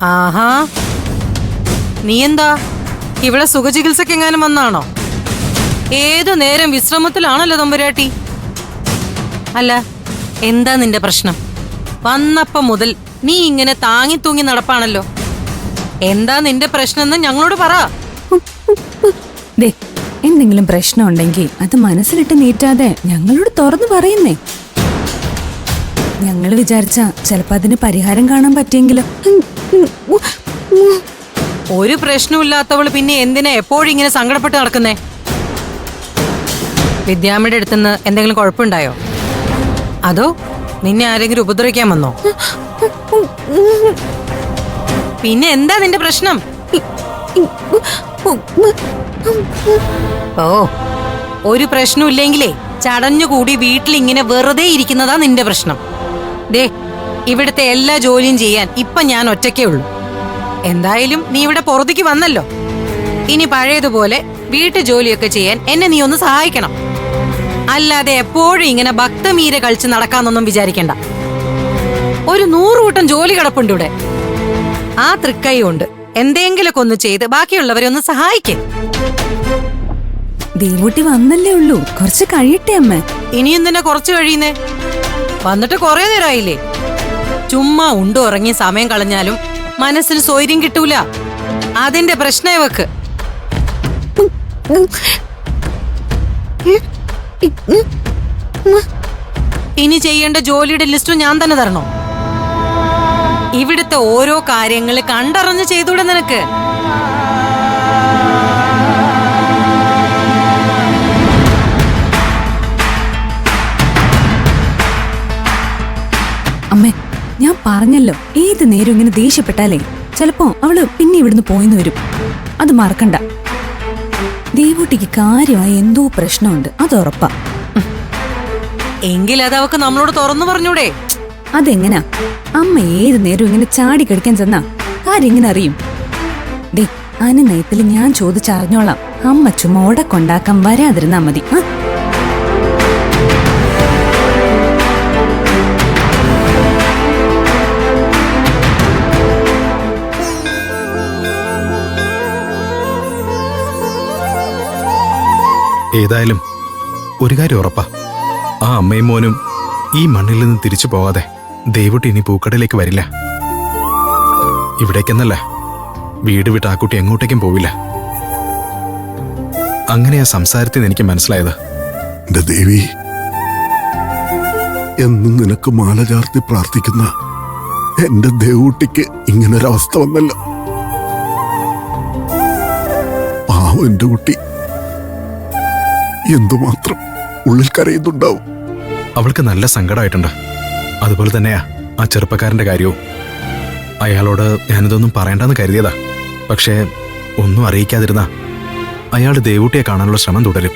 ആഹാ, നീ എന്താ ഇവിടെ സുഖചികിത്സക്ക് എങ്ങാനും വന്നാണോ? ഏതു നേരം വിശ്രമത്തിലാണല്ലോ തമ്പുരാട്ടി. അല്ല, എന്താ നിന്റെ പ്രശ്നം? വന്നപ്പം മുതൽ നീ ഇങ്ങനെ താങ്ങി തൂങ്ങി നടപ്പാണല്ലോ. എന്താ നിന്റെ പ്രശ്നം ഞങ്ങളോട് പറ. ദേ, എന്തെങ്കിലും പ്രശ്നം ഉണ്ടെങ്കിൽ അത് മനസ്സിലിട്ട് നീറ്റാതെ ഞങ്ങളോട് തുറന്നു പറയുന്നേ. ഞങ്ങൾ വിചാരിച്ച ചിലപ്പോ അതിന് പരിഹാരം കാണാൻ പറ്റിയെങ്കിലോ. ഒരു പ്രശ്നമില്ലാത്തവള് പിന്നെ എന്തിനാ എപ്പോഴും ഇങ്ങനെ സങ്കടപ്പെട്ട് നടക്കുന്നേ? വിദ്യാമ്മയുടെ അടുത്തുനിന്ന് എന്തെങ്കിലും കുഴപ്പമുണ്ടായോ? അതോ നിന്നെ ആരെങ്കിലും ഉപദ്രവിക്കാൻ വന്നോ? പിന്നെ എന്താ നിന്റെ പ്രശ്നം? ഓ, ഒരു പ്രശ്നമില്ലെങ്കിലേ ചടഞ്ഞുകൂടി വീട്ടിൽ ഇങ്ങനെ വെറുതെ ഇരിക്കുന്നതാ നിന്റെ പ്രശ്നം. ദേ, ഇവിടുത്തെ എല്ലാ ജോലിയും ചെയ്യാൻ ഇപ്പൊ ഞാൻ ഒറ്റയ്ക്കേ ഉള്ളൂ. എന്തായാലും നീ ഇവിടെ പുറത്തേക്ക് വന്നല്ലോ. ഇനി പഴയതുപോലെ വീട്ടു ജോലിയൊക്കെ ചെയ്യാൻ എന്നെ നീ ഒന്ന് സഹായിക്കണം. അല്ലാതെ എപ്പോഴും ഇങ്ങനെ ഭക്തമീര കളിച്ച് നടക്കാന്നൊന്നും വിചാരിക്കണ്ട. ഒരു 100 കൂട്ടം ജോലി കിടപ്പുണ്ട് ഇവിടെ. ആ തൃക്കൈ കൊണ്ട് എന്തെങ്കിലുമൊക്കെ ഒന്ന് ചെയ്ത് ബാക്കിയുള്ളവരെ ഒന്ന് സഹായിക്കേ. ദേവൂട്ടി വന്നല്ലേ ഉള്ളൂ, കുറച്ച് കഴിയട്ടെ അമ്മ. ഇനിയും തന്നെ കുറച്ച് കഴിയുന്നേ. വന്നിട്ട് കുറെ നേരമായില്ലേ. ചുമ്മാ ഉണ്ടു ഉറങ്ങി സമയം കളഞ്ഞാലും മനസ്സിന് സ്വൈര്യം കിട്ടൂല. അതിന്റെ പ്രശ്നം ഇവക്ക്. ഇനി ചെയ്യേണ്ട ജോലിയുടെ ലിസ്റ്റ് ഞാൻ തന്നെ തരണോ? ഇവിടുത്തെ ഓരോ കാര്യങ്ങൾ കണ്ടറിഞ്ഞ് ചെയ്തൂടെ നിനക്ക്? അമ്മേ, ഞാൻ പറഞ്ഞല്ലോ, ഏത് നേരം ഇങ്ങനെ ദേഷ്യപ്പെട്ടാലേ ചിലപ്പോ അവള് പിന്നെ ഇവിടുന്ന് പോയിന്ന് വരും. അത് മറക്കണ്ട. ദേവൂട്ടിക്ക് കാര്യമായി എന്തോ പ്രശ്നമുണ്ട്, അത് ഉറപ്പാ. എങ്കിൽ അത് അവക്ക് നമ്മളോട് തുറന്നു പറഞ്ഞൂടെ? അതെങ്ങനാ? അമ്മ ഏത് നേരം ഇങ്ങനെ ചാടി കിടക്കാൻ ചെന്നാ കാര്യം ഇങ്ങനെ അറിയും. ദേ, നയത്തിൽ ഞാൻ ചോദിച്ചറിഞ്ഞോളാം. അമ്മ ചുമ്മാ ഉടക്കൊണ്ടാക്കാൻ വരാതിരുന്നാ മതി. ഏതായാലും ഒരു കാര്യം ഉറപ്പാ, ആ അമ്മയും മോനും ഈ മണ്ണിൽ നിന്ന് തിരിച്ചു പോകാതെ ദേവൂട്ടി ഇനി പൂക്കടയിലേക്ക് വരില്ല. ഇവിടേക്കെന്നല്ല, വീട് വിട്ട് ആ കുട്ടി എങ്ങോട്ടേക്കും പോവില്ല. അങ്ങനെയാ സംസാരത്തിൽ എനിക്ക് മനസ്സിലായത്. എന്റെ ദേവി, എന്നും നിനക്ക് മാല ചാർത്തി പ്രാർത്ഥിക്കുന്ന എന്റെ ദേവൂട്ടിക്ക് ഇങ്ങനൊരവസ്ഥ വന്നല്ലോ. പാവം എന്റെ കുട്ടി എന്തുമാത്രം ഉള്ളിൽ കരയുന്നുണ്ടാവും. അവൾക്ക് നല്ല സങ്കടമായിട്ടുണ്ട്. അതുപോലെ തന്നെയാ ആ ചെറുപ്പക്കാരന്റെ കാര്യവും. അയാളോട് ഞാനിതൊന്നും പറയണ്ടെന്ന് കരുതിയതാ. പക്ഷേ ഒന്നും അറിയിക്കാതിരുന്ന അയാൾ ദേവൂട്ടിയെ കാണാനുള്ള ശ്രമം തുടരും.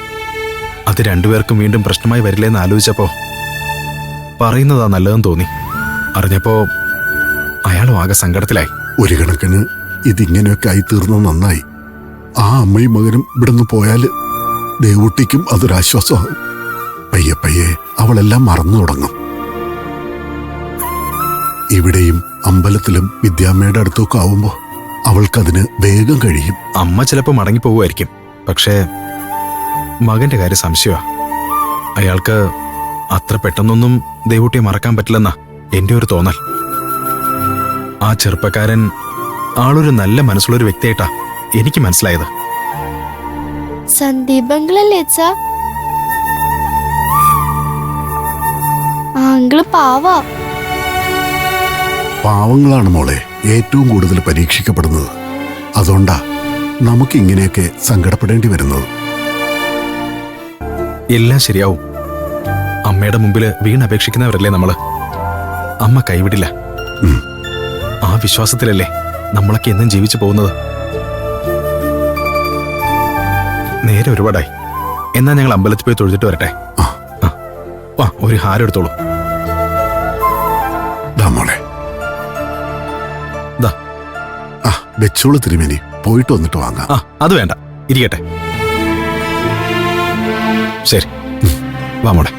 അത് രണ്ടുപേർക്കും വീണ്ടും പ്രശ്നമായി വരില്ലെന്ന് ആലോചിച്ചപ്പോ പറയുന്നതാ നല്ലതെന്ന് തോന്നി. അറിഞ്ഞപ്പോ അയാളും ആകെ സങ്കടത്തിലായി. ഒരു കണക്കിന് ഇതിങ്ങനെയൊക്കെ ആയിത്തീർന്ന നന്നായി. ആ അമ്മയും മകനും ഇവിടുന്ന് പോയാല് ദേവൂട്ടിക്കും അതൊരാശ്വാസമാകും. പയ്യെ പയ്യെ അവളെല്ലാം മറന്നു തുടങ്ങും. ഇവിടെയും അമ്പലത്തിലും വിദ്യാമ്മയുടെ അടുത്തൊക്കെ ആവുമ്പോ അവൾക്കതിന് വേഗം കഴിയും. അമ്മ ചിലപ്പോ മടങ്ങിപ്പോകുമായിരിക്കും. പക്ഷേ മകന്റെ കാര്യം സംശയമാ. അയാൾക്ക് അത്ര പെട്ടെന്നൊന്നും ദേവൂട്ടിയെ മറക്കാൻ പറ്റില്ലെന്നാ എന്റെ ഒരു തോന്നൽ. ആ ചെറുപ്പക്കാരൻ ആളൊരു നല്ല മനസ്സുള്ളൊരു വ്യക്തിയായിട്ടാ എനിക്ക് മനസ്സിലായത്. സന്ദീപങ്ങളല്ലേ അച്ഛാ? അങ്കിള് പാവാ. പാവങ്ങളാണ് മോളെ ഏറ്റവും കൂടുതൽ പരീക്ഷിക്കപ്പെടുന്നത്. അതുകൊണ്ടാ നമുക്കിങ്ങനെയൊക്കെ സങ്കടപ്പെടേണ്ടി വരുന്നത്. എല്ലാം ശരിയാവും. അമ്മയുടെ മുമ്പിൽ വീണപേക്ഷിക്കുന്നവരല്ലേ നമ്മള്. അമ്മ കൈവിടില്ല. ആ വിശ്വാസത്തിലല്ലേ നമ്മളൊക്കെ എന്നും ജീവിച്ചു പോകുന്നത്. നേരെ ഒരുപാടായി. എന്നാ ഞങ്ങൾ അമ്പലത്തിൽ പോയി തൊഴുതിട്ട് വരട്ടെ. വാ, ഒരു ഹാരം എടുത്തോളൂ. മോളെ ദാ. വെച്ചോളൂ തിരുമേനി, പോയിട്ട് വന്നിട്ട് വാങ്ങാം. അത് വേണ്ട, ഇരിക്കട്ടെ. ശരി, വാ മോളെ.